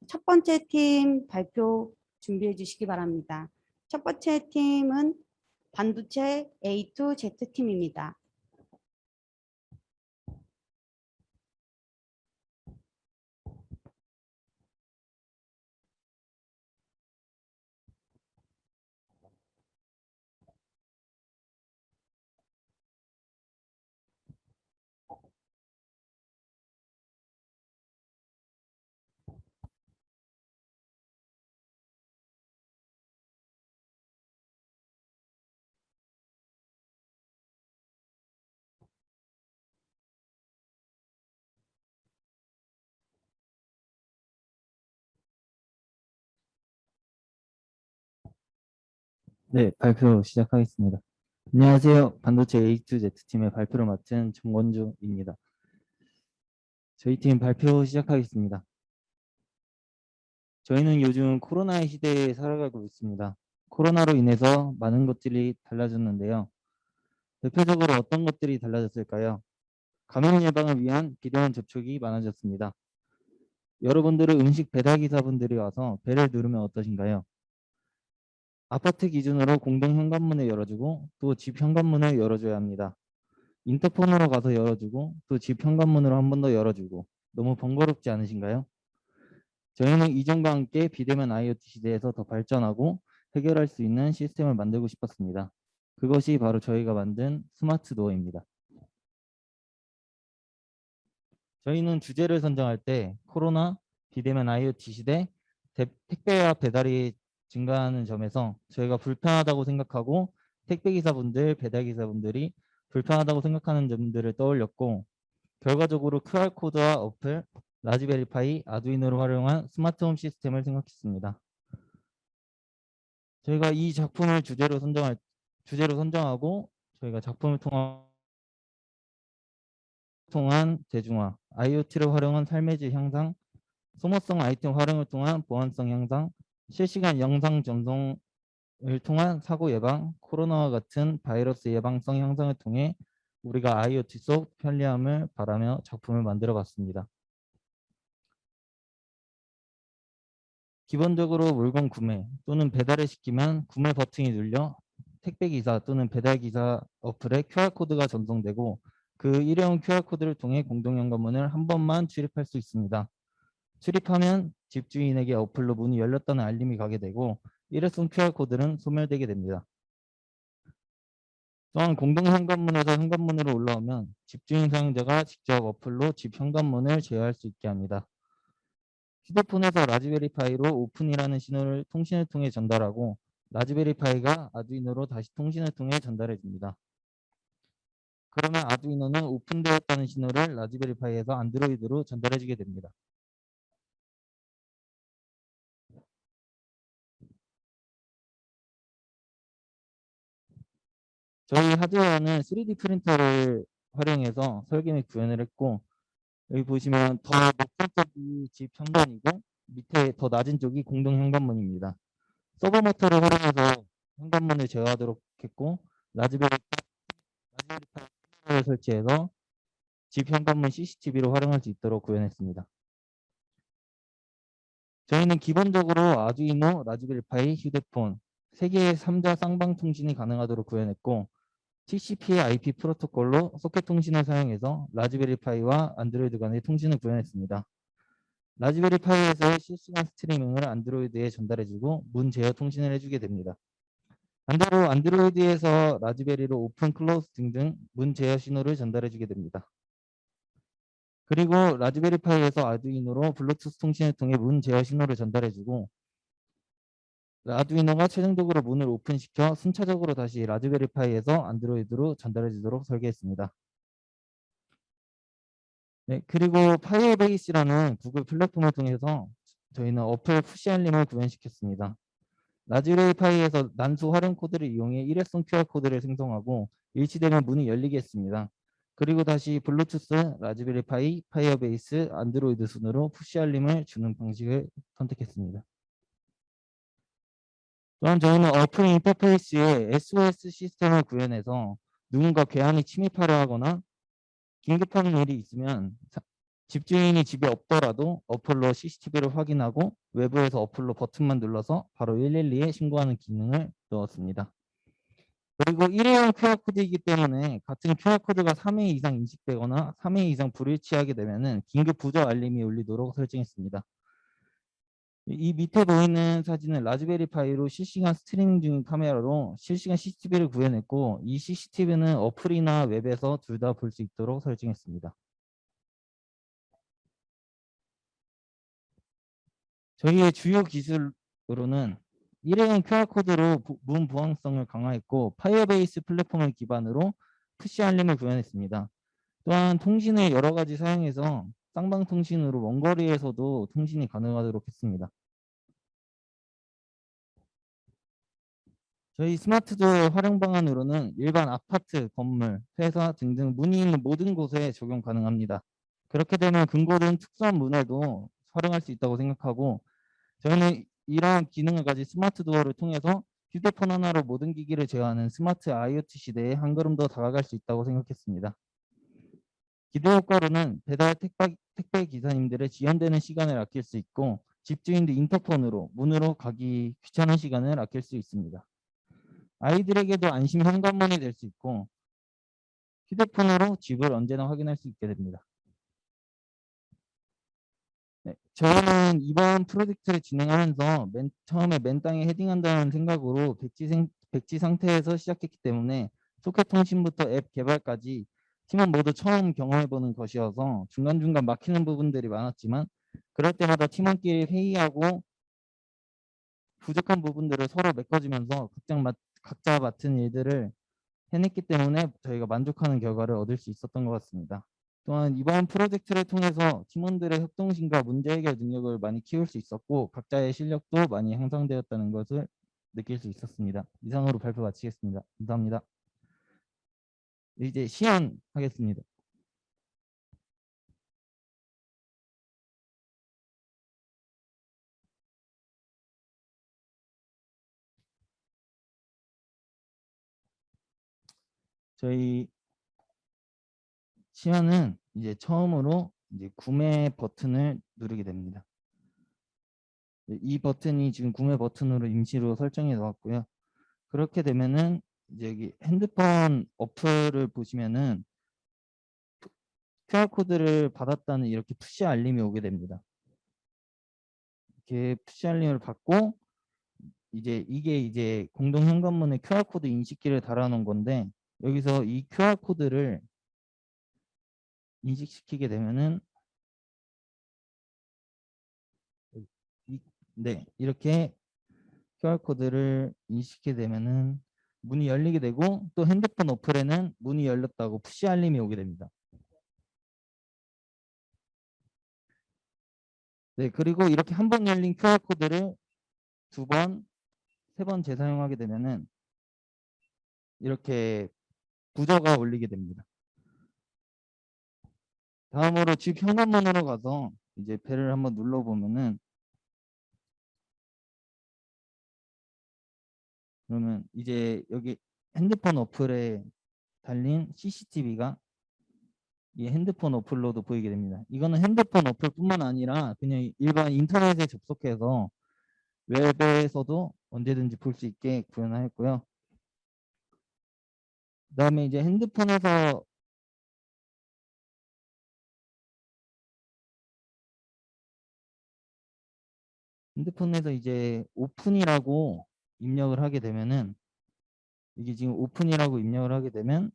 첫 번째 팀 발표 준비해 주시기 바랍니다. 첫 번째 팀은 반도체 A2Z 팀입니다. 네, 발표 시작하겠습니다. 안녕하세요. 반도체 A2Z팀의 발표를 맡은 정원주입니다. 저희 팀 발표 시작하겠습니다. 저희는 요즘 코로나의 시대에 살아가고 있습니다. 코로나로 인해서 많은 것들이 달라졌는데요. 대표적으로 어떤 것들이 달라졌을까요? 감염 예방을 위한 비대면 접촉이 많아졌습니다. 여러분들은 음식 배달기사분들이 와서 배를 누르면 어떠신가요? 아파트 기준으로 공동 현관문을 열어주고 또 집 현관문을 열어줘야 합니다. 인터폰으로 가서 열어주고 또 집 현관문으로 한 번 더 열어주고 너무 번거롭지 않으신가요? 저희는 이전과 함께 비대면 IoT 시대에서 더 발전하고 해결할 수 있는 시스템을 만들고 싶었습니다. 그것이 바로 저희가 만든 스마트 도어입니다. 저희는 주제를 선정할 때 코로나, 비대면 IoT 시대, 택배와 배달이 증가하는 점에서 저희가 불편하다고 생각하고 택배기사분들, 배달기사분들이 불편하다고 생각하는 점들을 떠올렸고 결과적으로 QR코드와 어플, 라즈베리파이, 아두이노를 활용한 스마트홈 시스템을 생각했습니다. 저희가 이 작품을 주제로 선정하고 저희가 작품을 통한 대중화, IoT를 활용한 삶의 질 향상, 소모성 아이템 활용을 통한 보안성 향상, 실시간 영상 전송을 통한 사고 예방, 코로나와 같은 바이러스 예방성 향상을 통해 우리가 IoT 속 편리함을 바라며 작품을 만들어 봤습니다. 기본적으로 물건 구매 또는 배달을 시키면 구매 버튼이 눌려 택배기사 또는 배달기사 어플에 QR코드가 전송되고 그 일회용 QR코드를 통해 공동현관문을 한 번만 출입할 수 있습니다. 출입하면 집주인에게 어플로 문이 열렸다는 알림이 가게 되고 일회성 QR코드는 소멸되게 됩니다. 또한 공동현관문에서 현관문으로 올라오면 집주인 사용자가 직접 어플로 집 현관문을 제어할 수 있게 합니다. 휴대폰에서 라즈베리파이로 오픈이라는 신호를 통신을 통해 전달하고 라즈베리파이가 아두이노로 다시 통신을 통해 전달해 줍니다. 그러면 아두이노는 오픈되었다는 신호를 라즈베리파이에서 안드로이드로 전달해 주게 됩니다. 저희 하드웨어는 3D 프린터를 활용해서 설계 및 구현을 했고 여기 보시면 더 높은 쪽이 집 현관이고 밑에 더 낮은 쪽이 공동 현관문입니다. 서버 모터를 활용해서 현관문을 제어하도록 했고 라즈베리파이를 설치해서 집 현관문 CCTV로 활용할 수 있도록 구현했습니다. 저희는 기본적으로 아두이노, 라즈베리파이, 휴대폰 3개의 3자 쌍방 통신이 가능하도록 구현했고 TCP/IP 프로토콜로 소켓 통신을 사용해서 라즈베리파이와 안드로이드 간의 통신을 구현했습니다. 라즈베리파이에서의 실시간 스트리밍을 안드로이드에 전달해주고 문 제어 통신을 해주게 됩니다. 반대로 안드로이드에서 라즈베리로 오픈, 클로즈 등등 문 제어 신호를 전달해주게 됩니다. 그리고 라즈베리파이에서 아두이노로 블루투스 통신을 통해 문 제어 신호를 전달해주고 아두이노가 최종적으로 문을 오픈시켜 순차적으로 다시 라즈베리파이에서 안드로이드로 전달해주도록 설계했습니다. 네, 그리고 파이어베이스라는 구글 플랫폼을 통해서 저희는 어플 푸시알림을 구현시켰습니다. 라즈베리파이에서 난수 활용 코드를 이용해 일회성 QR코드를 생성하고 일치되면 문이 열리게 했습니다. 그리고 다시 블루투스, 라즈베리파이, 파이어베이스, 안드로이드 순으로 푸시 알림을 주는 방식을 선택했습니다. 또한 저희는 어플 인터페이스에 SOS 시스템을 구현해서 누군가 괴한이 침입하려 하거나 긴급한 일이 있으면 집주인이 집에 없더라도 어플로 CCTV를 확인하고 외부에서 어플로 버튼만 눌러서 바로 112에 신고하는 기능을 넣었습니다. 그리고 일회용 QR코드이기 때문에 같은 QR코드가 3회 이상 인식되거나 3회 이상 불일치하게 되면은 긴급 부조 알림이 울리도록 설정했습니다. 이 밑에 보이는 사진은 라즈베리 파이로 실시간 스트리밍 중인 카메라로 실시간 CCTV를 구현했고, 이 CCTV는 어플이나 웹에서 둘 다 볼 수 있도록 설정했습니다. 저희의 주요 기술으로는 일회용 QR코드로 문 보안성을 강화했고, 파이어베이스 플랫폼을 기반으로 푸시 알림을 구현했습니다. 또한 통신을 여러 가지 사용해서 쌍방통신으로 원거리에서도 통신이 가능하도록 했습니다. 저희 스마트도어 활용 방안으로는 일반 아파트, 건물, 회사 등등 문이 있는 모든 곳에 적용 가능합니다. 그렇게 되면 금고등 특수한 문에도 활용할 수 있다고 생각하고, 저희는 이러한 기능을 가진 스마트 도어를 통해서 휴대폰 하나로 모든 기기를 제어하는 스마트 IoT 시대에 한 걸음 더 다가갈 수 있다고 생각했습니다. 기대 효과로는 배달 택배 기사님들의 지연되는 시간을 아낄 수 있고, 집주인도 인터폰으로 문으로 가기 귀찮은 시간을 아낄 수 있습니다. 아이들에게도 안심 현관문이 될 수 있고, 휴대폰으로 집을 언제나 확인할 수 있게 됩니다. 네, 저희는 이번 프로젝트를 진행하면서 처음에 맨 땅에 헤딩한다는 생각으로 백지 상태에서 시작했기 때문에 소켓 통신부터 앱 개발까지 팀원 모두 처음 경험해보는 것이어서 중간중간 막히는 부분들이 많았지만, 그럴 때마다 팀원끼리 회의하고 부족한 부분들을 서로 메꿔주면서 각자 맡은 일들을 해냈기 때문에 저희가 만족하는 결과를 얻을 수 있었던 것 같습니다. 또한 이번 프로젝트를 통해서 팀원들의 협동심과 문제 해결 능력을 많이 키울 수 있었고, 각자의 실력도 많이 향상되었다는 것을 느낄 수 있었습니다. 이상으로 발표 마치겠습니다. 감사합니다. 이제 시연하겠습니다. 저희 시연은 이제 처음으로 이제 구매 버튼을 누르게 됩니다. 이 버튼이 지금 구매 버튼으로 임시로 설정해 놓았고요. 그렇게 되면은 이제 여기 핸드폰 어플을 보시면은 QR코드를 받았다는 이렇게 푸시 알림이 오게 됩니다. 이렇게 푸시 알림을 받고 이게 이제 공동 현관문에 QR코드 인식기를 달아놓은 건데, 여기서 이 QR코드를 인식시키게 되면은 네, 이렇게 QR코드를 인식하게 되면은 문이 열리게 되고, 또 핸드폰 어플에는 문이 열렸다고 푸시 알림이 오게 됩니다. 네, 그리고 이렇게 한 번 열린 QR코드를 두 번, 세 번 재사용하게 되면은 이렇게 부저가 울리게 됩니다. 다음으로 집 현관문으로 가서 이제 벨을 한번 눌러보면은, 그러면 이제 여기 핸드폰 어플에 달린 CCTV가 이 핸드폰 어플로도 보이게 됩니다. 이거는 핸드폰 어플뿐만 아니라 그냥 일반 인터넷에 접속해서 웹에서도 언제든지 볼 수 있게 구현하였고요. 그다음에 이제 핸드폰에서 이제 오픈이라고 입력을 하게 되면은, 이게 지금 오픈이라고 입력을 하게 되면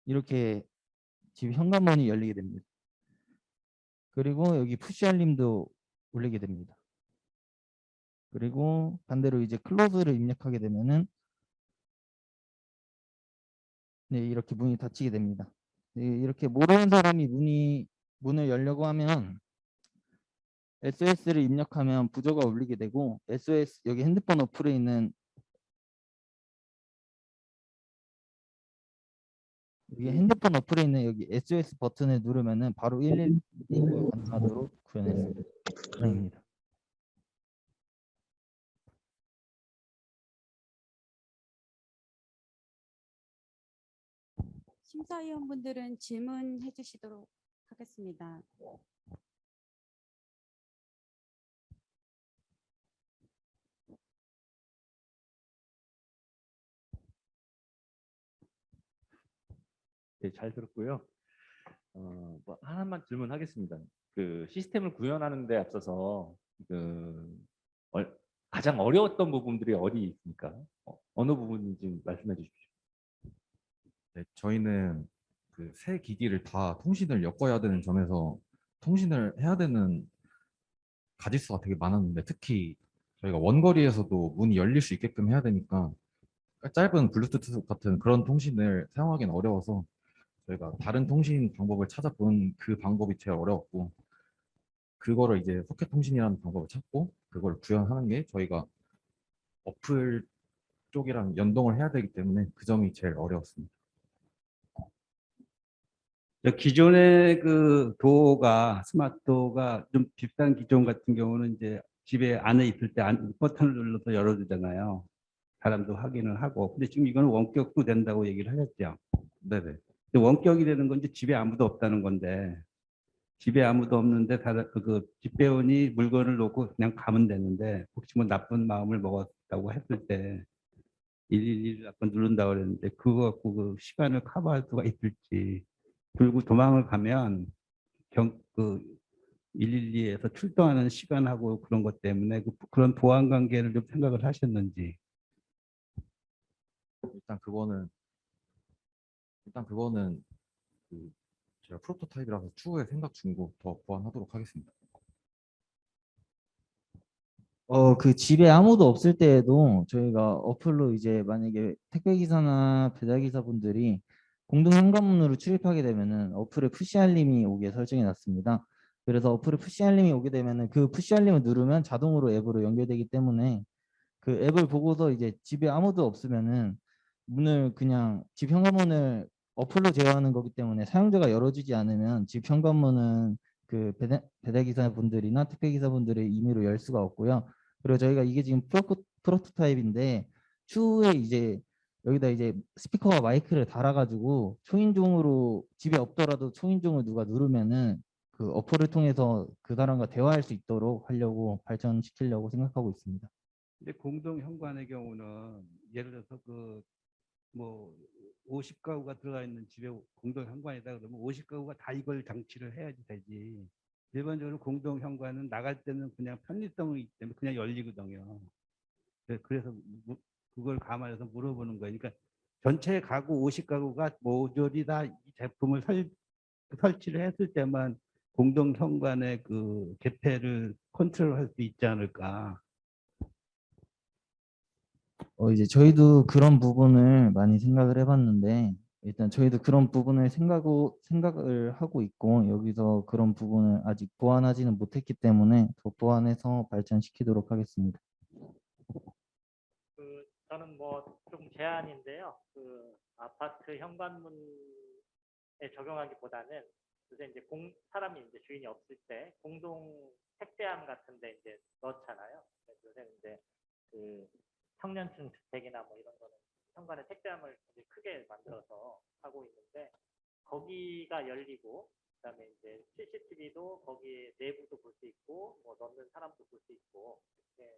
이렇게 집 현관문이 열리게 됩니다. 그리고 여기 푸시 알림도 울리게 됩니다. 그리고 반대로 이제 클로즈를 입력하게 되면은 네, 이렇게 문이 닫히게 됩니다. 네, 이렇게 모르는 사람이 문을 열려고 하면 SOS를 입력하면 부조가 울리게 되고, SOS 여기 핸드폰 어플에 있는 여기 SOS 버튼을 누르면은 바로 112 신고가 가능하도록 구현했습니다. 이상입니다. 심사위원분들은 질문해 주시도록 하겠습니다. 네, 잘 들었고요. 뭐 하나만 질문하겠습니다. 그 시스템을 구현하는 데 앞서서 가장 어려웠던 부분들이 어디 있습니까? 어느 부분인지 말씀해 주십시오. 네, 저희는 그 새 기기를 다 통신을 엮어야 되는 점에서 통신을 해야 되는 가짓수가 되게 많았는데, 특히 저희가 원거리에서도 문이 열릴 수 있게끔 해야 되니까 짧은 블루투스 같은 그런 통신을 사용하기는 어려워서 저희가 다른 통신 방법을 찾아본 그 방법이 제일 어려웠고, 그거를 이제 소켓 통신이라는 방법을 찾고 그걸 구현하는 게 저희가 어플 쪽이랑 연동을 해야 되기 때문에 그 점이 제일 어려웠습니다. 기존의 그 도어가 스마트 도어가 좀 비싼 기종 같은 경우는 이제 집에 안에 있을 때 버튼을 눌러서 열어주잖아요. 사람도 확인을 하고. 근데 지금 이거는 원격도 된다고 얘기를 하셨죠. 네네. 근데 원격이 되는 건 이제 집에 아무도 없다는 건데, 집에 아무도 없는데 그 집배원이 물건을 놓고 그냥 가면 되는데, 혹시 뭐 나쁜 마음을 먹었다고 했을 때 111을 한번 누른다고 그랬는데 그거 갖고 그 시간을 커버할 수가 있을지. 그리고 도망을 가면 그 112에서 출동하는 시간하고 그런 것 때문에 그런 보안 관계를 좀 생각을 하셨는지. 일단 그거는 그 제가 프로토타입이라서 추후에 생각 중이고 더 보완하도록 하겠습니다. 그 집에 아무도 없을 때에도 저희가 어플로 이제 만약에 택배 기사나 배달 기사 분들이 공동 현관문으로 출입하게 되면은 어플에 푸시 알림이 오게 설정해 놨습니다. 그래서 어플에 푸시 알림이 오게 되면은 그 푸시 알림을 누르면 자동으로 앱으로 연결되기 때문에 그 앱을 보고서 이제 집에 아무도 없으면은 문을 그냥 집 현관문을 어플로 제어하는 거기 때문에 사용자가 열어주지 않으면 집 현관문은 그 배달 기사 분들이나 택배 기사 분들의 임의로 열 수가 없고요. 그리고 저희가 이게 지금 프로토타입인데 추후에 이제 여기다 이제 스피커와 마이크를 달아가지고 초인종으로 집에 없더라도 초인종을 누가 누르면은 그 어플을 통해서 그 사람과 대화할 수 있도록 하려고 발전시키려고 생각하고 있습니다. 근데 공동 현관의 경우는 예를 들어서 그 뭐 50가구가 들어가 있는 집에 공동 현관이다 그러면 50가구가 다 이걸 장치를 해야지 되지. 일반적으로 공동 현관은 나갈 때는 그냥 편리성이 때문에 그냥 열리거든요. 그래서 그걸 감안해서 물어보는 거예요. 그러니까 전체 가구 50가구가 모조리 다 이 제품을 설치를 했을 때만 공동 현관의 그 개폐를 컨트롤할 수 있지 않을까. 이제 저희도 그런 부분을 많이 생각을 해봤는데 일단 저희도 그런 부분을 생각을 하고 있고 여기서 그런 부분을 아직 보완하지는 못했기 때문에 더 보완해서 발전시키도록 하겠습니다. 저는 뭐 좀 제안인데요. 그 아파트 현관문에 적용하기보다는 요새 이제 사람이 이제 주인이 없을 때 공동 택배함 같은데 이제 넣잖아요. 요새 이제 그 청년층 주택이나 뭐 이런 거는 현관에 택배함을 되게 크게 만들어서 하고 있는데 거기가 열리고 그다음에 이제 CCTV도 거기 내부도 볼 수 있고 뭐 넣는 사람도 볼 수 있고 이렇게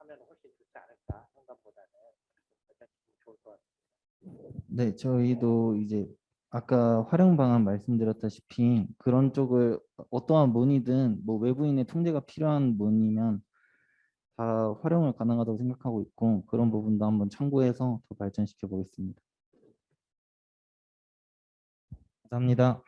하면 훨씬 좋지 않을까 현관보다는 좋을 것 같습니다. 네, 저희도 이제 아까 활용 방안 말씀드렸다시피 그런 쪽을 어떠한 문이든 뭐 외부인의 통제가 필요한 문이면 다 활용을 가능하다고 생각하고 있고 그런 부분도 한번 참고해서 더 발전시켜 보겠습니다. 감사합니다.